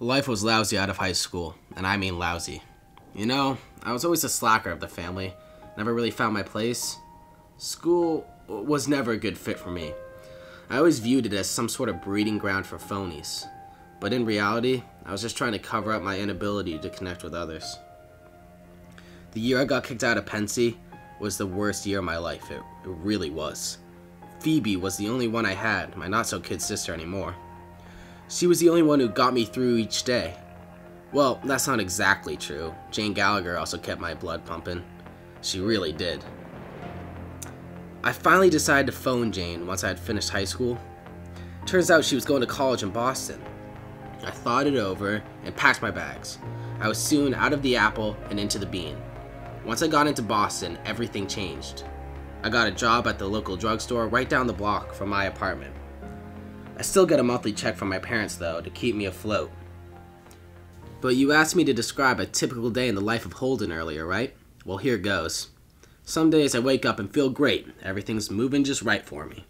Life was lousy out of high school, and I mean lousy. You know, I was always the slacker of the family, never really found my place. School was never a good fit for me. I always viewed it as some sort of breeding ground for phonies. But in reality, I was just trying to cover up my inability to connect with others. The year I got kicked out of Pensy was the worst year of my life. It really was. Phoebe was the only one I had, my not-so-kid sister anymore. She was the only one who got me through each day. Well, that's not exactly true. Jane Gallagher also kept my blood pumping. She really did. I finally decided to phone Jane once I had finished high school. Turns out she was going to college in Boston. I thought it over and packed my bags. I was soon out of the apple and into the bean. Once I got into Boston, everything changed. I got a job at the local drugstore right down the block from my apartment. I still get a monthly check from my parents though to keep me afloat. But you asked me to describe a typical day in the life of Holden earlier, right? Well, here goes. Some days I wake up and feel great. Everything's moving just right for me.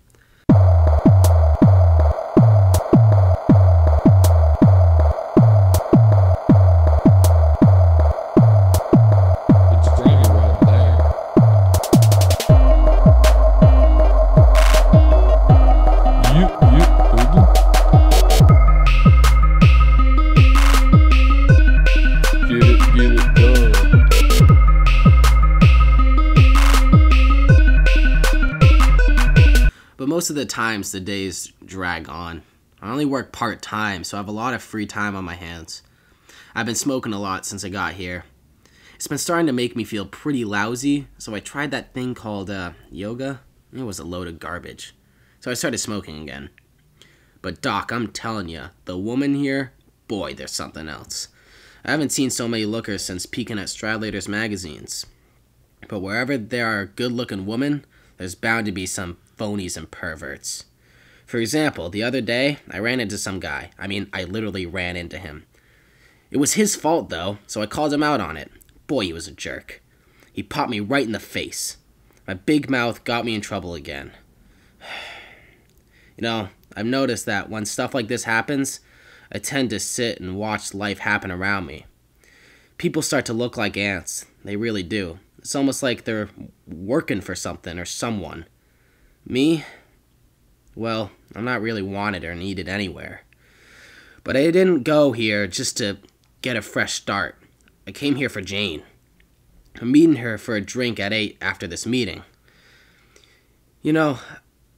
But most of the times the days drag on. I only work part-time, so I have a lot of free time on my hands. I've been smoking a lot since I got here. It's been starting to make me feel pretty lousy, so I tried that thing called yoga. It was a load of garbage. So I started smoking again. But Doc, I'm telling you, the woman here, boy, there's something else. I haven't seen so many lookers since peeking at Stradlater's magazines. But wherever there are good-looking women, there's bound to be some phonies and perverts. For example, the other day, I ran into some guy. I literally ran into him. It was his fault, though, so I called him out on it. Boy, he was a jerk. He popped me right in the face. My big mouth got me in trouble again. You know, I've noticed that when stuff like this happens, I tend to sit and watch life happen around me. People start to look like ants. They really do. It's almost like they're working for something or someone. Me? Well, I'm not really wanted or needed anywhere. But I didn't go here just to get a fresh start. I came here for Jane. I'm meeting her for a drink at 8 after this meeting. You know,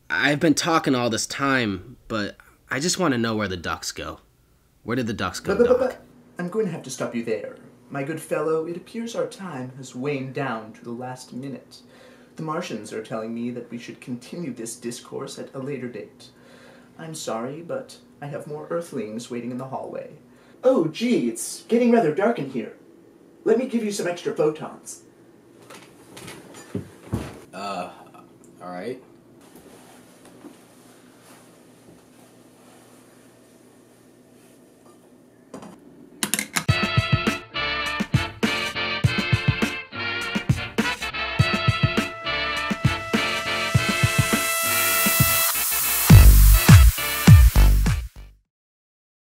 I've been talking all this time, but I just want to know where the ducks go. Where did the ducks go, Doc? I'm going to have to stop you there. My good fellow, it appears our time has waned down to the last minute. The Martians are telling me that we should continue this discourse at a later date. I'm sorry, but I have more Earthlings waiting in the hallway. Oh, gee, it's getting rather dark in here. Let me give you some extra photons. Alright.